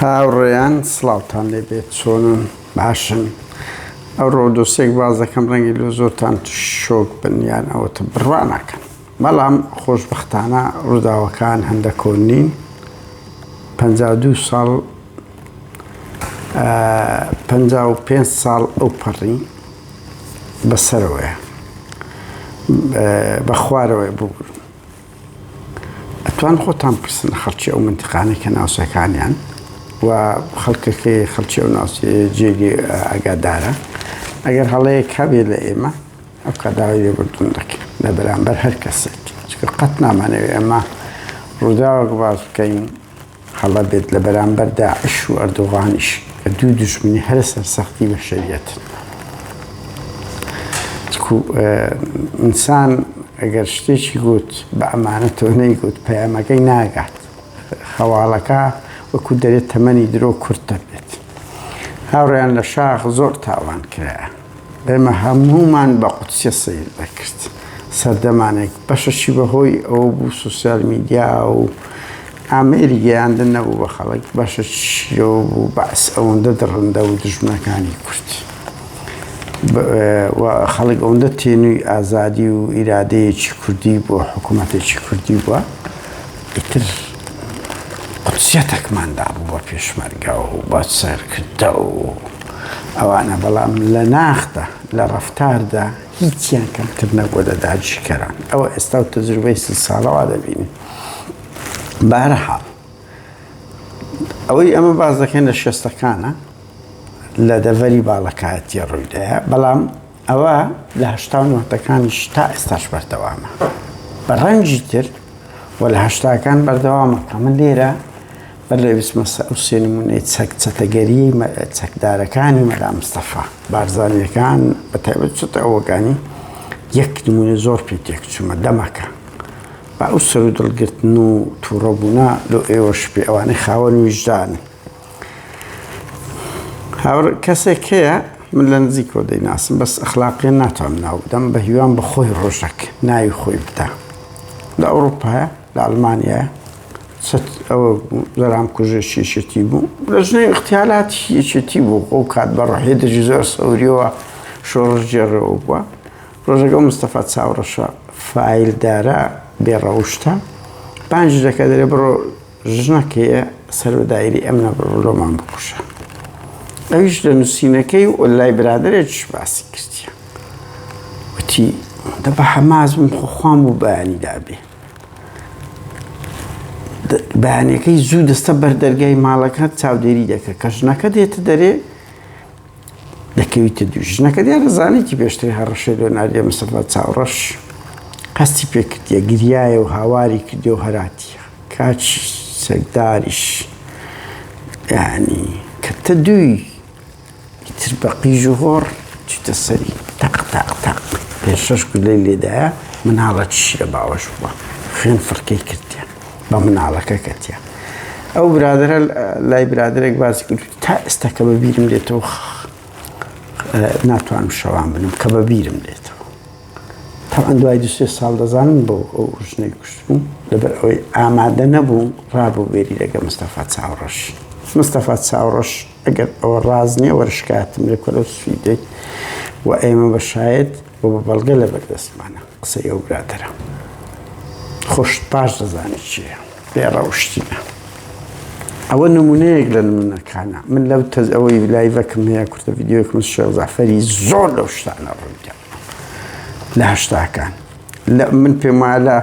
هاوڕێیان سڵاوتان لێبێت چۆنن باشن ئەو ڕۆ دۆسێک باز دەکەم ڕەنگی لە زۆرتان شۆک بنیان ئەوەتە بڕوا ناکەن بەڵام خۆشبەختانە ڕووداوەکان هەندە کۆن نین 52 ساڵ 55 ساڵ ئەو پەڕی بەسەرەوەیە بە خوارەوەی ببوون ئەتوان خۆتان پرسن خەڵکی ئەو منتیقانەی کە ناوچەکانیان و خەڵکەکەی خەڵکی ئەو ناوچە جێگی ئاگادارە ئەگەر هەڵەیەک هەبێ لە ئێمە ئەو کەداوای لێبوردون دەکەین لە بەرامبەر هەر کەسێک چونکە قەت نامانەوێت ئێمە ڕووداوەک باز بکەین هەڵە بێت لە بەرامبەر داعش و ئەردوغانیش کە دوو دوژمنی هەر سەرسەختی بەشەریەتن ئینسان ئەگەر شتێکی گوت بە ئەمانەتەوە نەیگوت پەیامەکەی ناگات خەواڵەکە وەکو دەرێت تەمەنی درۆ کورتە بێت هاوڕێیان لە شاخ زۆر تاوان کرایە ئێمە هەموومان بە قوتسیە سەیر دەکرد سەردەمانێک بەشەشی بەهۆی ئەوە بوو سوسیال میدیا و ئامێری گەیاندن نەبوو بە خەڵک بەشەشیەوە بوو بەعس ئەوەندە دڕندە و دژمنەکانی کورد و خەڵک ئەوەندە تێنووی ئازادی و ئیرادەیەکی کوردی بۆ حکوومەتێکی کوردی بووە ئیتر قوتسیەتێکماندا بوو بە پێشمەرگە و بە سەرکردە و ئەوانە بەڵام لە ناخدا لە ڕەفتاردا هیچیان کەمتر نەبووە لە داگیرکەران ئەوە ئێستا و تەجروبەی 30 ساڵەوە دەبینین بەهەرحاڵ ئەوەی ئەمە باز دەکەین لە شێستەکانە لە دەڤەری باڵەکایەتی ڕوویدایە بەڵام ئەوە لە 89ەکانیش تا ئێستاش بەردەوامە بە ڕەنگی تر و لە 80ەکان بەردەوامە کە من لێرە بەر لە ویسمەسە ئەو سێ نمونەی چەکدارەکانی مەلا مستەفا بارزانیەکان بە تایبەت چۆتە ئەوەکانی یەک نمونە زۆر پێ تێکچوومە دەمەکە با ئەو سەر و دڵگرتن و تووڕەبوونا لە ئێوەش پێ ئەوانەی خاوەن ویژدانن هاوڕ کەسێک هەیە من لە نزیکەوە دەیناسم بەس ئەخلاقیان ناتوانم ناو بدەم بە هیوان بە خۆی ڕۆژێک ناوی خۆی بدا لە ئەوروپایە لە ئەڵمانیایە ئەوە زەرام کوژێکی یەکێتی بوو لە ژنەی اختیالاتی یەکێتی بوو ئەو کات بە ڕۆحیەتێکی زۆر سەوریەوە شۆڕش جێڕەوە بووە ڕۆژێکە مستەفا چاوڕەشە فایلدارە بێڕەوشتە پانج دەکە دەرێ بڕۆ ژنەکەیە سەرۆدایری ئەم نەبڕۆمان بکوشە ئەویش لە نووسینەکەی و لای برادرێکیش باسی کردیە وتی دە بە حەمازم خۆخوام و بەیانی دابێ بەیانەکەی زوو دەستە بەردەرگای ماڵەکە چاودێری دەکە کە ژنەکە دێتە دەرێ دەکەویتە دوو ژنەکە دیارە زانێکی پێشتری هەڕەشەی لە ناردێ مستەفا چاوڕەش قەستی پێ کردیە گریایە و هاواری کردی و هەراتیە کاچی چەکداریش یعنی کە تە دووی ئیتر بە قیژ و هۆڕ چیتە سەری تەق تەق تەق پێش 6 گولەی لێدایە مناڵەتیشی لە باوەش بووە خوێن فڕکەی کردیە بە مناڵەکە کەتیە ئەو برادرە لای برادرێک باسی کرد تا ئێستا کە بەبیرم لێتەوە ناتوانم شەوان بنم کە بەبیرم لێتەوە تاوان دوای 2 ساڵ دەزانم بۆ ئەو ژنەی کوشتبوو لەبەر ئەوەی ئامادە نەبوو ڕابوو بێری لەگە مستەفا چاوڕەش مستەفا چاوڕەش ئەگەر ئەوە ڕاز نییە وەرشکاتم لێ کۆلە سویدەی و ئێمە بەشایەت و بە بەڵگە لە بەردەستمانە قسەی ئەو برادرە خۆشت پاش دەزانی چییە بێڕەوشتینە ئەوە نمونەیەک لە نمونەکانە من لەو ئەوەی لایڤەکەم هەیە کورتە ڤیدیۆیەکم شێخ زەعفەری زۆر لەو شتانە ڕوویدا لە 80ەکان من پێم وایە لە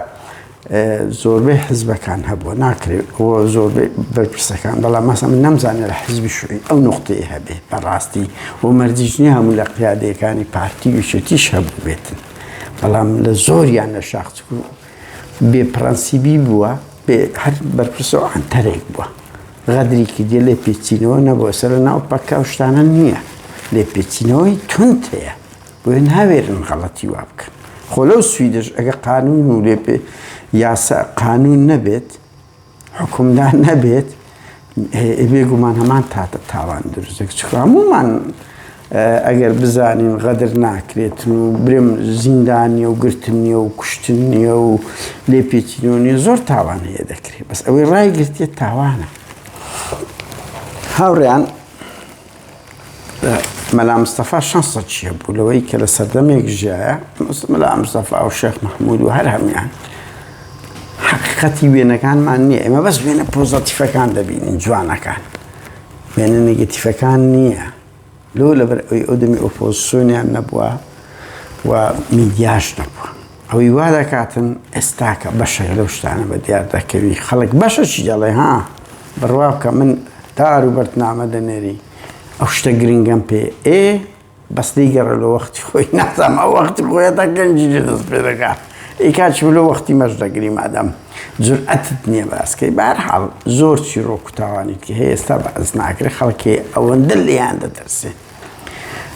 زۆربەی حزبەکان هەبووە ناکرێت ئەوە زۆربەی بەرپرسەکان بەڵام مەسە من نەمزانێت لە حزبی شوێی ئەو نقطەی هەبێ بەڕاستی بۆ مەرجیش نییە هەموو لە قیادەیەکانی پارتی ویشەتیش هەبوو بێتن بەڵام لە زۆریان لە شاخچ بێپرەنسیبی بووە هەر بەرپرسەوە ئەنتەرێک بووە غەدری کردیە لێ پێچینەوە نەبووە سەر ناو پەکە و شتانە نییە لێ پێچینەوەی تونند هەیە بۆیە ناوێرن غەڵەتی وا بکەن خۆ لەو سویدش ئەگە قانون و لێ پێ یاسا قانون نەبێت حکومدان نەبێت بێگومان هەمان تاتە تاوان دروستێک چکە هەموومان ئەگەر بزانین غەدر ناکرێتن و برێم زیندانیە و گرتنیە و کوشتنیە و لێپێچینەوە نیە زۆر تاوان هەیە دەکرێت بەس ئەوەی ڕای گرتێت تاوانە هاوڕێیان مەلا مستەفا شانسە چییە بوو لەوەی کە لە سەردەمێک ژایە مەلا مستەفا و شێخ مەحموود و هەر هەمیان حقیقەتی وێنەکانمان نییە ئێمە بەس وێنە پۆزەتیفەکان دەبینین جوانەکان وێنە نێگەتیفەکان نییە لۆ لەبەر ئەوەی ئەو دەمی ئۆپۆزیسیۆنیان نەبووە و میدیاش نەبووە ئەوەی وا دەکاتن ئێستاکە بەشێک لەو شتانە بە دیار دەکەوی خەڵک بەشەشی دەڵێ ها بڕوا بکە من دار و بەرتنامە دەنێری ئەو شتە گرنگەم پێ بەس دیگەڕە لە وەختی خۆی نازانم ئەو وەختی خۆیەتە گەنجی دەست پێ دەکات ئیکات لە وەختی مەش دەگری مادەم جورئەتت نییە باسکەی بەهەرحاڵ زۆر چیرۆ کوتاوانی کە هەیە ئێستا بەعز ناکرێت خەڵکی ئەوەندە لێیان دەدەرسێ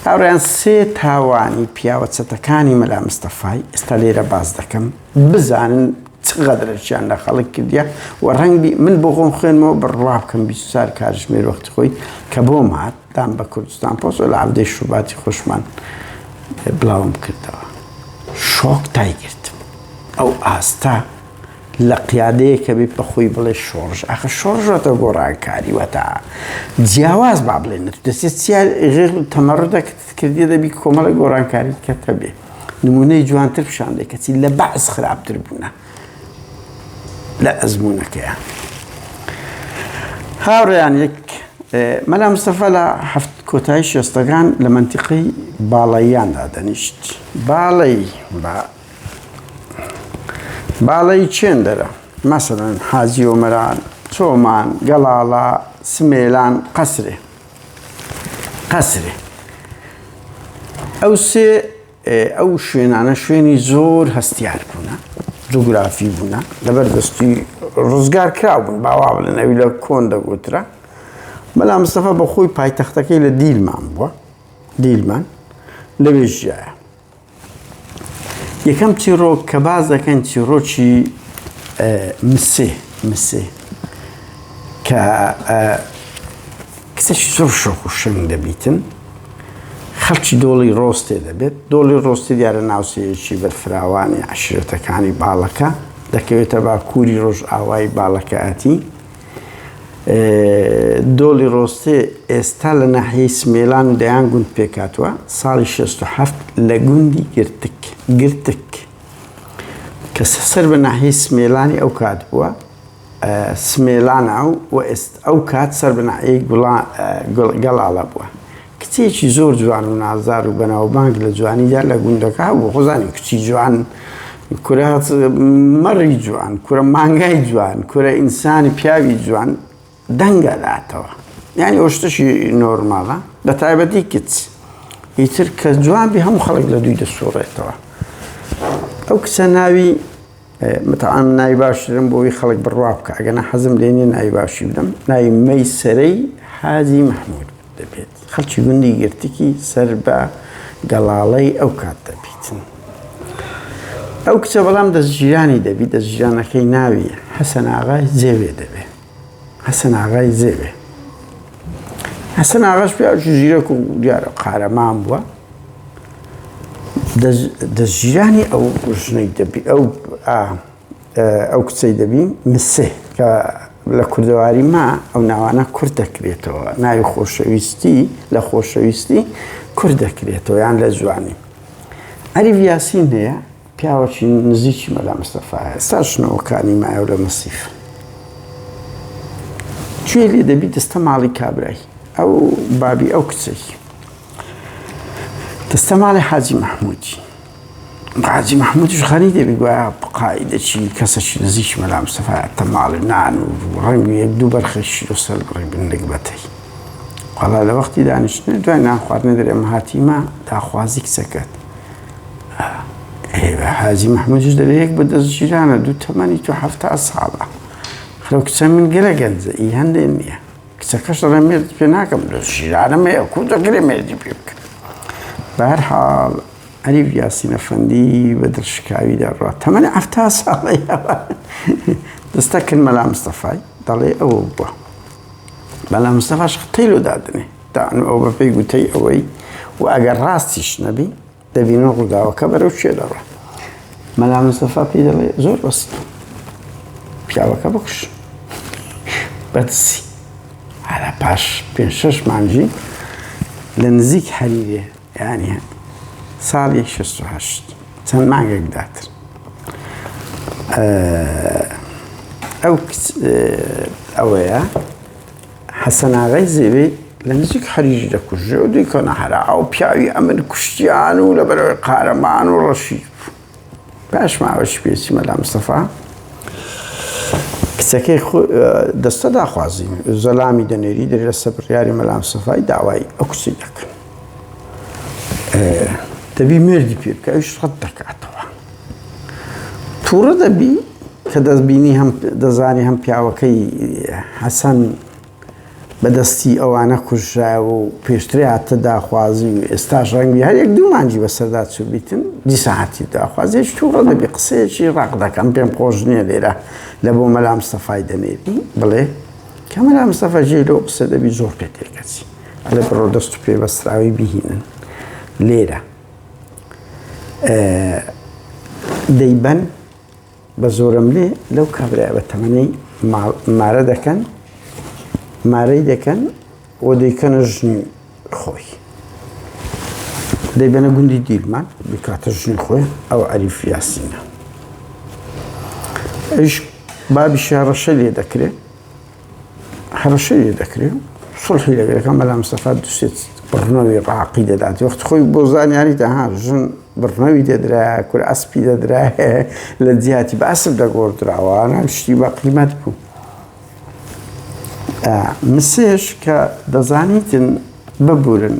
هاوڕێیان سێ تاوانی پیاوە چەتەکانی مەلا مستەفای ئێستا لێرە باز دەکەم بزانن چقدرێکیان لە خەڵک کردیە و ڕەنگی من بۆ خۆم خوێنمەوە بڕوا بکەم 24 کاتژمێر وەختی خۆی کە بۆم هات دام بە کوردستان پۆست و لە عەودەی شوباتی خۆشمان بڵاوم کردەوە شۆک تایگرتم ئەو ئاستا لە قیادەیە کە بێت بەخۆی بڵێ شۆڕژ ئاخە شۆڕژەتە گۆڕانکاری وەتا جیاواز با بڵێنێت دەستێت غێر تەمەڕدە کردیە دەبی کۆمەڵە گۆڕانکاری کەتە بێ نمونەی جوانتر پیشان دێ کەچی لە بەعز خراپتر بوونە لە ئەزمونونەکەیە هاوڕێیان یەک مەلا مستەفا لە هەفت کۆتایی شێستەکان لە مەنتیقەی باڵاییاندا دەنیشت باڵای چێندەرە مەسەڵەن حاجی ئۆمەران چۆمان گەڵاڵا سمێلان قەسرێ ئەو شوێنانە شوێنی زۆر هەستیار بوونە جوگرافی بوونە لەبەر دەستی ڕزگار کرا بوون باوا بڵێن ئەوی لە کۆن دەگوترا مەلا مستەفا بە خۆی پایتەختەکەی لە دیلمان بووە دیلمان لەوێ ژیایە یەکەم چیرۆک کە باز دەکەن چیرۆکی مسێ کە کسێکی زۆر شۆخ و شنگ دەبیتن خەڵکی دۆڵی ڕۆستێ دەبێت دۆڵی ڕۆستی دیارە ناوسەیەکی بەرفراوانی عەشیرەتەکانی باڵەکە دەکەوێتە باکووری ڕۆژ ئاوای باڵەکەتی دۆڵی ڕۆستێ ئێستا لە ناحیەی سمێلان و دەیان گوند پێکاتوە ساڵی 67 لە گوندی گرتک کە سەر بە ناحیەی سمێلانی ئەو کات بووە سمێلانە و ئەو کات سەر بە ناحیەی گەڵاڵە بووە کچێکی زۆر جوان و نازدار و بەناوبانگ لە جوانیدا لە گوندەکە بوو خۆزانی کچی جوان کورە مەڕی جوان کورە مانگای جوان کورە ئینسانی پیاوی جوان دەنگە داتەوە یعنی ئەو شتەشی نۆرماڵە بە تایبەتی کچ ئیتر کە جوان بی هەموو خەڵک لە دوی دەسوڕێتەوە ئەو کچە ناوی متعام ناوی باشترم بۆی خەڵک بڕوا بکە ئەگەنە حەزم لێ نییە ناوی باشی بدەم ناوی مەیسەرەی حاجی مەحموود دەبێت خەڵکی گوندی گرتکی سەر بە گەڵاڵەی ئەو کات دەبیتن ئەو کچە بەڵام دەستگیرانی دەبی دەستگیرانەکەی ناوی حەسەن ئاغای زێوێ دەبێت حەسەن ئاغای زێوێ حەسەن ئاغاش پیاوێکی زیرەک و دیارە قارەمان بووە دەستگیرانی ئەو ژنەی دەبی ئەو کچەی دەبی مسێ کە لە کوردەواری ما ئەو ناوانە کورد دەکرێتەوە ناوی خۆشەویستی لە خۆشەویستی کورد دەکرێتەوە یان لە جوانی عەریف یاسین هەیە پیاوەکی نزیکی مەلا مستەفایە ئێستا شنەوەکانی مایە و لە مەسیف کوێ لێ دەبی دەستە ماڵی کابرای ئەو بابی ئەو کچەی دەستە ماڵی حاجی مەحموودی حاجی مەحموودیش خەری دەبی گوایە قایدەکی کەسەکی نزیکی مەلا مستەفایە تە ماڵی نان و ڕەنگ یەک دوو بەرخی شیر و سەر بڕی بندێک بەتەی وەڵا لە وەختی دانیشتنە دوای نان خواردنە دەرێ ئەمە هاتیمە داخوازی کچەکەت حاجی مەحموودیش دەرێ یەک بە دەستگیرانە دوو تەمەنی تو 70 ساڵە خەڵ کچە من گەلە گەنجە ئی هەندێک نییە کچەکەش دەڵێ مێردی پێ ناکەم دەستگیرانە مەیە کو دەگرێ مێردی پێ بکە بەهەرحاڵ عەریف یاسین ئەفەندی بە دڵشکاوی دەڕوا تەمەنی 70 ساڵەیەوە دەستە کرد مەلا مستەفای دەڵێ ئەوە بووە مەلا مستەفاش قتەی لۆ دادنێ داوانێ ئەو بە پێی گوتەی ئەوەی و ئەگەر ڕاستیش نەبی دەبینە ڕووداوەکە بەرەو شێ دەڕوا مەلا مستەفا پێی دەڵێ زۆر بەست پیاوەکە بکوش بەدسی على باش بين 6 مانجی لە نزیک هەریرێ یعنی ساڵی 68 چەند مانگێک داتر ئەوەیە حەسەن ئاغای زێوێ لە نزیک هەریری دەکوژێ و دوی کەونە هەرا ئەو پیاوی ئەمن کوشتیان و لەبەرەوەی قارەمان و ڕەشی باش ماوەشی پێچی مەلا مستەفا کچەکەی دەستە داخوازی زەلامی دەنێری دەری لە سەبڕیاری مەلا مستەفای داوای ئەو کچی دەکەن دەبی مێردی پێ بکە ئەویش ڕەت دەکاتەوە تووڕە دەبی کە دەستبینی هەم دەزانی هەم پیاوەکەی حەسەن بەدەستی ئەوانە کوژرا و پێشترێ هاتە داخوازی و ئێستاش ڕەنگی هەر یەک دوو مانجی بەسەردا چوو بیتن دیسەعاتی داخوازی هیچ تووڕە دەبی قسەیەکی ڕاق دەکەم پێم خۆش نییە لێرە لە بۆ مەلا مستەفای دەنێری بڵێ کە مەلا مستەفا ژێ لەو قسە دەبی زۆر پێ تێکەچی ئەلێ بڕۆ دەست و پێبەستراوی بهینن لێرە دەیبەن بە زۆرم لێ لەو کابرای بە تەمەنەی مارە دەکەن مارەی دەکەن و دەیکەنە ژنی خۆی دەیبەنە گوندی دیلمان بکاتە ژنی خۆی ئەو عەریف یاسینە ئەیش بابیشی هەڕەشە لێ دەکرێت هەڕەشە لێ دەکرێت سڵحی لەگەرەکە مەلا مستەفا دووسێت بڕنەوەی ڕاقی دەدات وەخت خۆی بۆ زانیاری داها ژن بڕنەوی دەدرایە کورە ئەسپی دەدرایە لە جیاتی بە ئەسپ دەگۆڕدراوە شتی بە قیمەت بوو مسێش کە دەزانیتن ببورن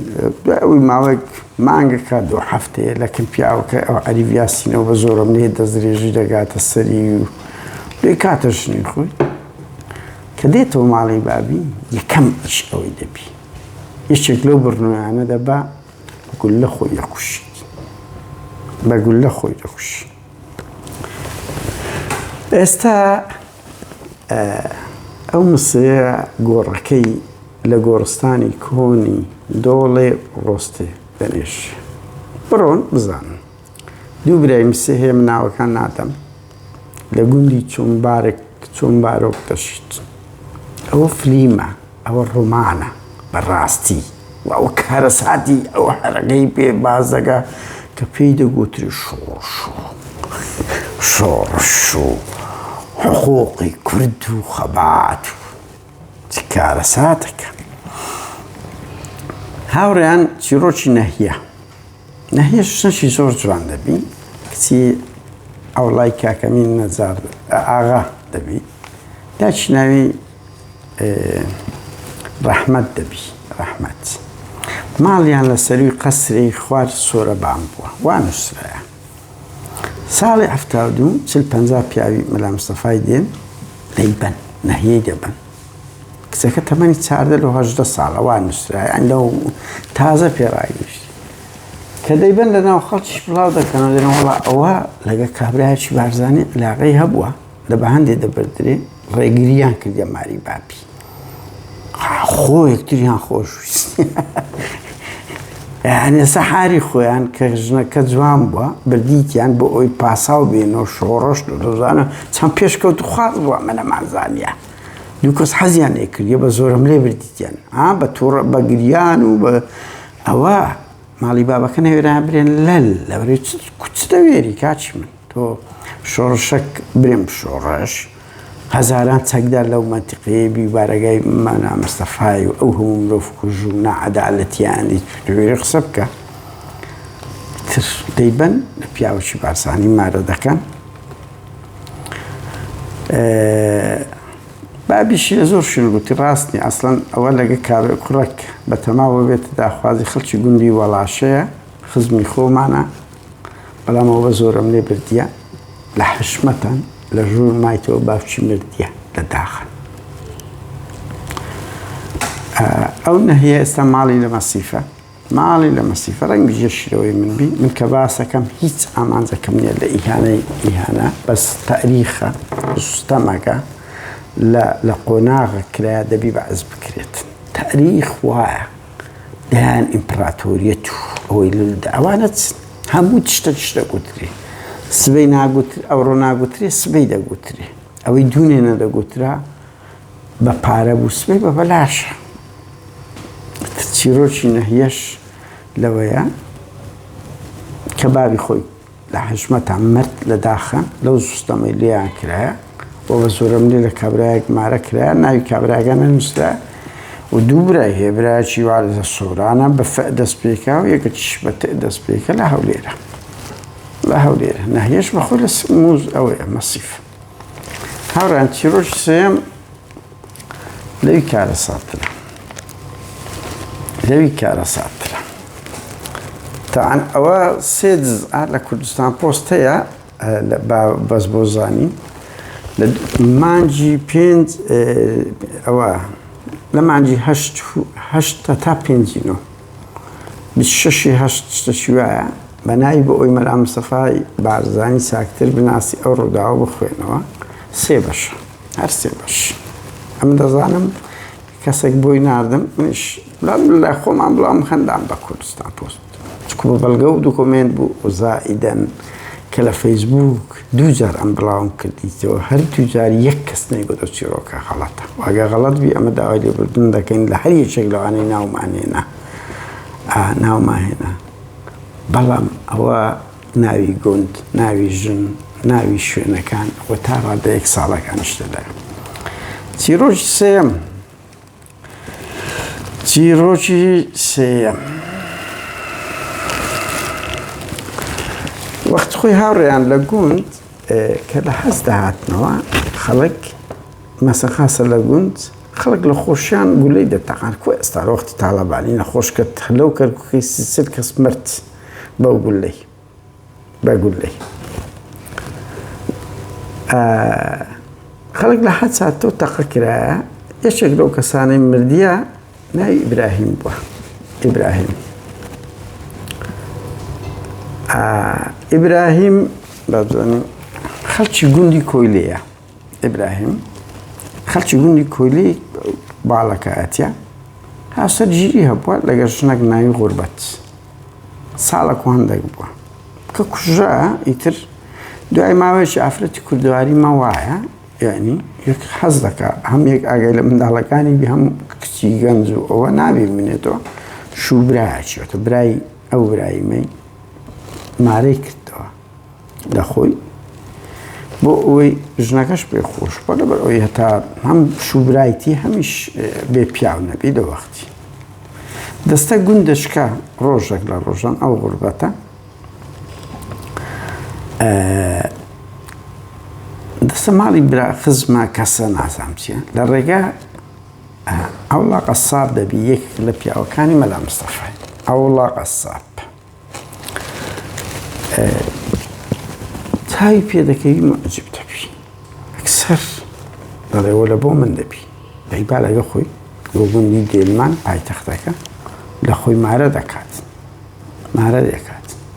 ئەوی ماوەیەک مانگەکە دوو هەفتەیە لەکن پیاوەکە ئەو عەریف یاسینەوە بە زۆرم لێ دەستدرێژی دەگاتە سەری و لێ کاتە ژنی خۆی کە دێتەوە ماڵی بابی یەکەم ئیش ئەوەی دەبی یەکێک لەو بڕنویانە دەبا گولە خۆی دەکوشیت بە گولە خۆی دەکوشی ئێستا ئەو مسەیە گۆڕەکەی لە گۆڕستانی کۆنی دۆڵێ ڕۆستێ دەنێش بڕۆن بزانن دوو برای مسێ هەیە من ناوەکان نادەم لە گوندی چۆمبارۆک دەشیت ئەوە فلیمە ئەوە ڕۆمانە بەڕاستی و ئەو کارەساتی ئەو هەرەکەی پێ باز دەگا کە پێی دەگوتری شۆڕش و حقوقی کورد و خەبات و چ کارەساتەکە هاوڕێیان چیرۆکی نەهیە شنەشی زۆر جوان دەبی کچی ئەوڵای کاکەمین نەجار ئاغا دەبی داچی ناوی ڕەحمەت دەبی ڕەحمەت ماڵیان لە سەروی قەسری خوار سۆرە بام بووە وا نووسرایە ساڵی 72 پیاوی مەلا مستەفای دێن دەیبەن نەهیەی دەبن کچەکە تەمەنی 14 ساڵە وا نووسرایە ئەندە تازە پێڕاگەیشتی کە دەیبەن لە ناو خەڵکیش بڵاو دەکەنەوە دەڵێن وەڵا ئەوە لەگە کابرایەکی بارزانی علاقەی هەبووە لە بەهەندێ دەبەردرێ ڕێگریان کردە ماری بابی خۆ یەکتریان خۆشویست یعنی سەحاری خۆیان کە ژنەکە جوان بووە بردیتیان بۆ ئەوی پاساو بێنەوە شۆڕەش دەزانە چەند پێشکەوت خواز بووە منە مازانیە دوو کەس حەزیان لێکردیە بە زۆرم لێ بردیتیان بە تووڕە بە گریان و بە ئەوە ماڵی بابەکە نەوێران برێن لەل لەبەرێ چ دەوێری کاچی من تۆ شۆڕشەک برێم شۆڕەش هەزاران چەکدار لەو مەنتیقەیە بیبارەگای مەلا مستەفای و ئەو هەموو مرۆڤ کوژ و نەعەدالەتیانی دوێری قسە بکە تر دەیبەن لە پیاوەکی بارسانی مارە دەکەن بابیشی لە زۆر شیر گوتی ڕاستنی ئەسڵەن ئەوە لەگە کوڕێک بە تەماوە بێتە داخوازی خەڵکی گوندی وەڵاشەیە خزمی خۆمانە بەڵام ئەوە زۆرم لێ بردیە لە حشمەتەن لە ژوور مایتەوە بافچی مردیە لە داخن ئەو نەهیە ئێستا ماڵی لە مەسیفە ماڵی لە مەسیفە ڕەنگی ژەشیرەوەی من بی من کە باسەکەم هیچ ئامانجەکەم نییە لە ئیهانە بەس تاریخە سوستەمەکە لە قۆناغە کرایە دەبی بەعز بکرێت تاریخ وایە دەیان ئیمپراتۆریەت و ئەوەی لەدا ئەوانە هەموو تشتە گوتری سبەی ناگوتر ئەوڕۆ ناگوترێ سبەی دەگوترێ ئەوەی دوونێ نەدەگوترا بە پارە بوو سبەی بە بەلاشە چیرۆکی نەهیەش لەوەیە کە بابی خۆی لە حشمەتان مرد لە داخە لەو زوستەمەی لێیان کرایە بۆ بە زۆرم لێ لە کابرایەک مارە کرایە ناوی کابراگە نەنووسرا و دوو برای هەیە برایەکی وا لە سۆرانە بە فە دەست پێکا و یەکەکیش بە تێ دەست پێکە لە هەولێرە نەهیەش بەخۆی لە موز ئەوەیە مەسیف هاوڕان چیرۆکی سێم لەوی کارە ساترە تاعاً ئەوە سێ جزئا لە کوردستان پۆست هەیە بەس بۆ زانی لە مانجی پێنج ئەوە لە مانجی هەشت تا پێنجی نۆ 26 شتێکی وایە بە ناوی بە ئەوی مەلا مستەفای بارزانی ساکتر بناسی ئەو ڕووداوە بخوێنەوە سێ بەشە هەر سێ بەش ئەم دەزانم کەسێک بۆی ناردم منیش لە خۆمان بڵام خەندام بە کوردستان پۆست چکو بە بەڵگە و دوکۆمێنت بوو و زائیدەن کە لە فەیسبووک دوو جار ئەم بڵاوم کردیتەوە هەر دوو جار یەک کەس نەیگوتە چیرۆکە غەڵەتە واگە غەڵەت بی ئەمە داوای لێبوردن دەکەین لە هەر یەکێک لەوانەی ناومانهێنا بەڵام ئەوە ناوی گوند ناوی ژن ناوی شوێنەکان و تا ڕادە یەک ساڵەکانیش دەدەن چیرۆکی سێیەم وەخت خۆی هاوڕێیان لە گوند کە لە حەز داهاتنەوە خەڵک مەسە خاسە لە گوند خەڵک لە خۆشیان گولەی دەتەقان کۆ ئێستا وەختی تاڵەبانی نەخۆش کرد هەلەو کەرکووکی سر کەس مرد بەو گولەی بە گولەی خەڵک لە حەد ساتەوە تەقە کرایە یەکێک لەو کەسانەی مردیە ناوی ئیبراهیم بووە ئیبراهیم بابزانم خەڵکی گوندی کۆیلەیە ئیبراهیم خەڵکی گوندی کۆیلەی باڵەکەیەتە هاوسەر ژیری هەبووە لەگەڵ ژنێک ناوی غوربەت ساڵێک و هەندێک بووە کە کوژە ئیتر دوای ماوەیەکی ئافرەتی کوردەواری مەوایە یعنی یەک حەز دەکا هەم یەک ئاگای لە منداڵەکانی بی هەم کچی گەنج و ئەوە نابێمێنێتەوە شووبرایەکیوەتە برای ئەو برایمەی مارەی کردەوە لەخۆی بۆ ئەوەی ژنەکەش پێ خۆش بە لەبەر ئەوەی هەتا هەم شووبرایەتی هەمیش بێ پیاو نەبی لە وەختی دەستە گوندەشکە ڕۆژێک لە ڕۆژان ئەو غوربەتە دەستە ماڵی برا خزمە کەسە نازام چیە لە ڕێگە ئەوڵا قەساب دەبی یەک لە پیاوەکانی مەلا مستەفای ئەوڵا قەساب تاوی پێ دەکەوی مەعجب دەبی ئەکسەر دەڵێەوە لە بۆ من دەبی دەیبا لەگە خۆی بۆ گوندی دێلمان پایتەختەکە لە خۆی مارە دەکات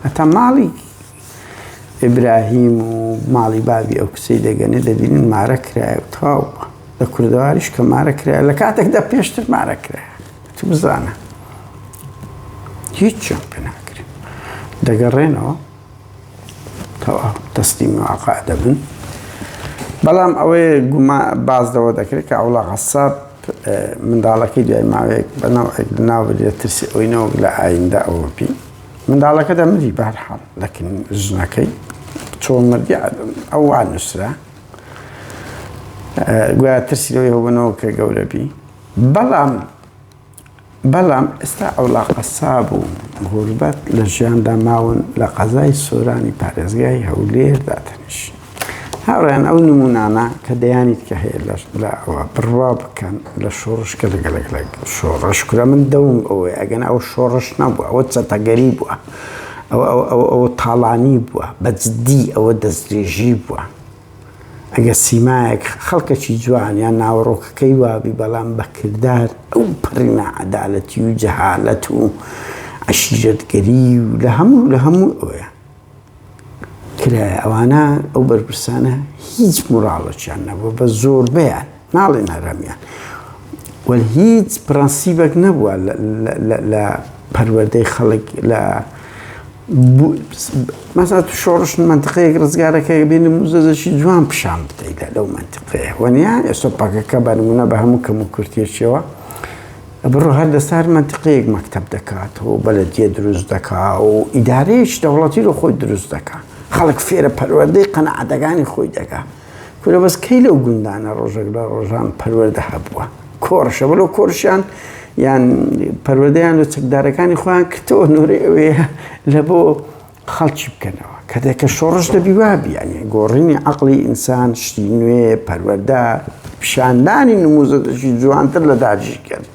هەتا ماڵی ئیبراهیم و ماڵی بابی ئەو کچەی دەگەنێ دەبینن مارە کرایە و تاوە لە کوردەواریش کە مارە کرایە لە کاتێکدا پێشتر مارە کرایە تو بزانە هیچ چۆن پێ ناکرێت دەگەڕێنەوە تەواو تەسلیمی واقع دەبن بەڵام ئەوەیە بازدەوە دەکرێت کە ئەوڵا غەساب منداڵەکەی دوای ماوەیەک بەناوێک لەناو بێت ترسی ئەوینەوە لە ئایندا ئەوە پێی منداڵەکە دەمری بەهەرحاڵ لەکن ژنەکەی چۆن مردی ئەو وا نووسرا گویا ترسی لەوەی هەبوونەوە کە گەورە بی بەڵام ئێستا ئەوڵا قەساب و غوربەت لە ژیاندا ماون لە قەزای سۆرانی پارێزگای هەولێردا تەنیشت هاوڕێیان ئەو نمونانە کە دەیانیت کە هەیە لە ئەوە بڕوا بکەن لە شۆڕشکە لەگەلێک شۆڕش کورە من دەوم ئەوەی ئەگەن ئەو شۆڕش نەبووە ئەوە چەتەگەری بووە ئەوە تاڵانی بووە بەجددی ئەوە دەستدرێژی بووە ئەگە سیمایەک خەڵکەکی جوان یان ناوەڕۆکەکەی وابی بەڵام بەکردار ئەو پڕی نەعەدالەتی و جەهالەت و عەشیرەتگەری و لە هەموو ئەوەیە کرایە ئەوانە ئەو بەرپرسانە هیچ موراڵەکیان نەبووە بە زۆربەیان ناڵێن هەرەمیان وەل هیچ پرەنسیبێک نەبووە لە پەروەردەی خەڵک مثلا تو شۆڕش منتقەیەک ڕزگارەکە بێنی موزەزەشی جوان پیشان بدەیت لەو منتقەیە وەنیا ئێستۆپاکەکە بە نمونە بە هەموو کەم و کورتێکیەوە بڕۆ هەر لەسەر منتقەیەک مەکتەب دەکاتەوە بەلەدیە دروست دەکات و ئیدارەیەکی دەوڵەتی ڕۆ خۆی دروست دەکات خەڵک فێرە پەروەردەی قەنەعەتەکانی خۆی دەکات کورە بەس کەی لەو گوندانە ڕۆژێک لە ڕۆژان پەروەردە هەبووە کۆڕشە بەلەو کۆرشیان یان پەروەردەیان لە چەکدارەکانی خۆیان کردەوە نۆرەی ئەوەیە لە بۆ خەڵکی بکەنەوە کاتێک کە شۆڕش دەبی وابی یانێ گۆڕینی عەقڵی ئینسان شتی نوێ پەروەردە پیشاندانی نموزەدەشی جوانتر لە داگیرکرد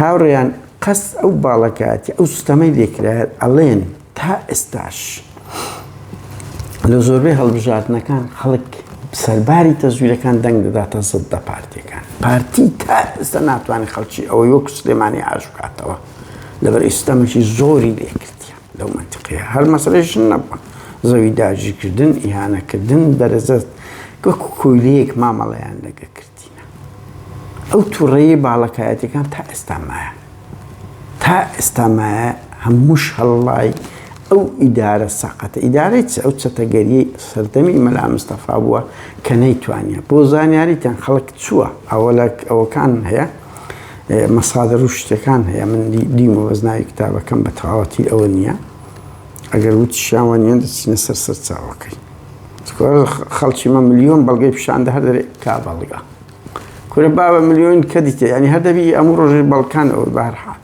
هاوڕێیان قەس ئەو باڵەکاتی ئەو سوتەمەی لێکرایەت ئەڵێن تا ئێستاش لە زۆربەی هەڵبژاردنەکان خەڵک سەرباری تەزویرەکان دەنگ دەداتە زەددە پارتیەکان پارتی تا ئێستا ناتوانێت خەڵکی ئەوەی وەکو سلێمانی ئاش بکاتەوە لەبەر ئیسلامێکی زۆری لێکردیە لەو منتیقەیە هەر مەسەلەیشن نەبووە زەوی داگیرکردن ئیهانەکردن بەرەزەت وەکو کۆیلەیەک مامەڵەیان لەگە کردینە ئەو تووڕەیی باڵەکایەتەکان تا ئێستا مایە تا ئێستا مایە هەمووش هەڵڵای ئەو ئیدارە ساقەتە ئیدارەی ئەو چەتەگەریەی سەردەمی مەلا مستەفا بووە کە نەیتوانیە بۆ زانیاریتان خەڵک چووە ئەوەکان هەیە مەسادر و شتەکان هەیە من دیمە وەزناوی کتابەکەم بە تەواوەتی ئەوە نییە ئەگەر وتیشیان نیە دەچینە سەر سەرچاوەکەی خەڵکی مە ملیۆن بەڵگەی پیشاندە هەر دەرێ کا بەڵگا کورە با بە ملیۆن کە دیتە ینی هەر دەبی ئەموو ڕۆژەی بەڵکان ئەوە بەهەرحاڵ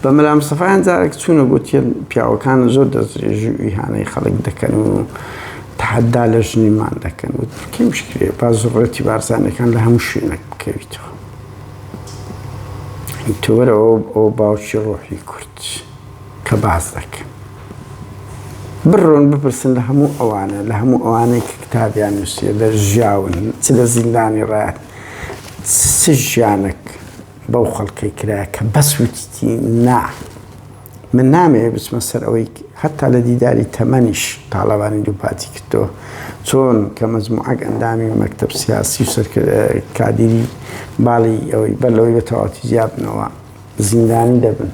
بە مەلا مستەفایان جارێک چوونە گوتیان پیاوەکان زۆر دەستێژی و ئیهانەی خەڵک دەکەن و تەحەدا لە ژنیمان دەکەن و کەی مشکلێ با زوڕەتی بارزانەکان لە هەموو شوێنێک بکەویتەوە تۆ وەرە ئەو باوکی ڕۆحی کورد کە باز دەکەن بڕۆن بپرسن لە هەموو ئەوانە لە هەموو ئەوانەی کە کتابیان نووسیە دەرژیاون چ لە زیندانی ڕایەت چ ژیانێک بەو خەڵکەی کرایە کە بەس وتی نا من نامەوێت بچمە سەر ئەوەی هەتا لە دیداری تەمەنیش تاڵەبانی دووپاتی کردەوە چۆن کە مەجموعەک ئەندامی مەکتەب سیاسی و کادیری باڵی ئەوەی بەر لەوەی بە تەواوەتی زیاد بنەوە زیندانی دەبن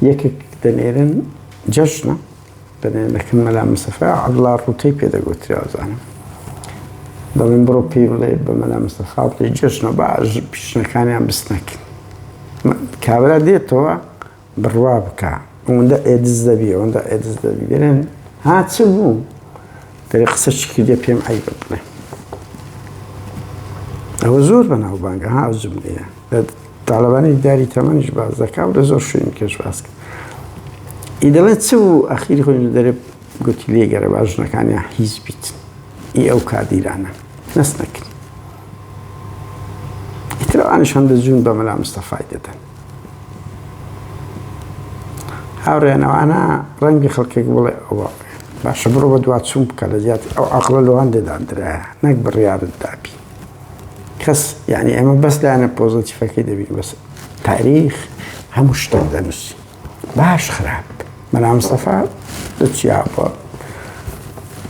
یەکێک دەنێرن جەژنە دەنێرنەکەن مەلا مستەفا عەبدوڵڵا ڕووتەی پێدەگوتراوەزانم دەڵێن بڕۆ پێی بڵێ بە مەلا مستەفا بڵێ جەژنە باش پیشنەکانیان بست نەکەن کابرا دێتەوە بڕوا بکە ئەوەندە ئێدز دەبی ئەوەندە ئێدز دەبی دەرێن ها چ بوو دەرێ قسە چ کردێ پێم عەیبە بڵێ ئەوە زۆر بەناوبانگە ها ئەو جملەیە لە تاڵەبانی داری تەمەنیش باز دەکا و لە زۆر شوێن کەش باز کرد ئی دەڵێت چ بوو ئەخیری خۆی دەرێ گوتی لێگەرە با ژنەکانیان هیچ بیت ئی ئەو کادیرانە نەست نەکرد ئیتر ئەوانیشان دەجوون بە مەلا مستەفای دەدەن هاوڕێنەوانە ڕەنگی خەڵکێک بڵێ ئەوە باشە بڕۆ بە دواتچوون بکە لە زیاتی ئەو عەقڵە لەوان دەدادرایە نەک بڕیارت دابی کەس یعنی ئێمە بەس لایەنە پۆزتیفەکەی دەبین بەس تاریخ هەموو شتێک دەنووسی باش خراپ مەلا مستەفا دەچیاوە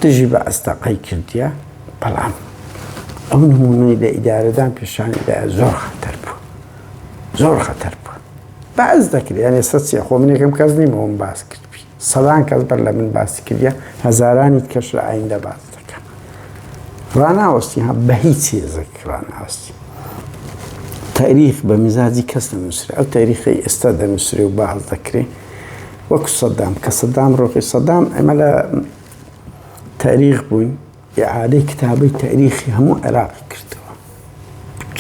دژی بە ئەستەقەی کردیە بەڵام ئەو نمونەی لە ئیدارەدان پێشانیدایە زۆر خەتەر بوو زۆر خەتەر بوو باز دەکرێت یعنی ئێستا چییە خۆ من یەکەم کەس نیمەوە من باس کردبی سەدان کەس بەر لە من باسی کردیە هەزارانی کەش لە ئایندە باز دەکەم ڕاناوەستی ها بە هیچ هێزێک ڕاناوەستی تاریخ بە میزاجی کەس دەنووسرێ ئەو تاریخی ئێستا دەنووسرێ و باز دەکرێت وەکو سەدام کە سەدام ڕۆخی سەدام ئێمە لە تاریخ بووین ئیعادەی کتابەی تاریخی هەموو عێراقی کردەوە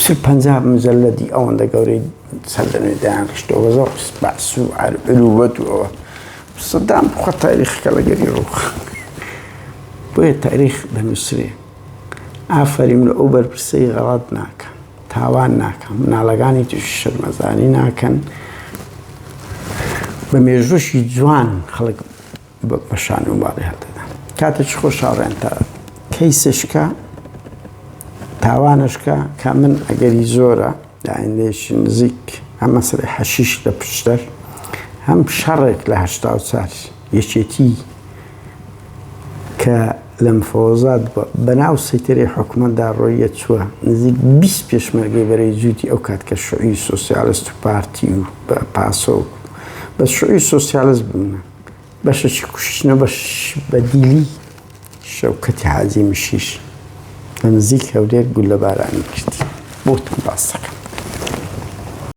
چل پەنجا مجەللەدی ئەوەندە گەورەی سەردەنوێ دایانڕشتەوە زۆر باس و علوبەت و ئەوە سەدام بخوا تاریخەکە لەگەری ڕووخ بۆیە تاریخ دەنووسرێ ئافەریم لە ئەو بەرپرسەی غەڵەت ناکەن تاوان ناکەن مناڵەکانی تووشی شەرمەزانی ناکەن بە مێژوشی جوان خەڵک بەشان و باڵی هەڵدەدەن کاتێکی خۆش هاوڕێن تا کەیسشکە تاوانشکە کە من ئەگەری زۆرە لە ئایندەیەکی نزیک هەم مەسەلەی حەشیش لە پشتەر هەم شەڕێک لە 84 یەکێتی کە لە مفەوەزات بەناو سەیتەرەی حکوومەتدا ڕۆیە چووە نزیک 20 پێشمەرگەی بەرەی جووتی ئەو کات کە شوعی سۆسیالیست و پارتی و پاسۆ بە شوعی سۆسیالیست بوونە بەشەی کوشتنە بەش بەدیلی شەوکەتی حاجی مشیش لە نزیک هەولێر گول لە بارانی کردی بۆتم باس دەکەم.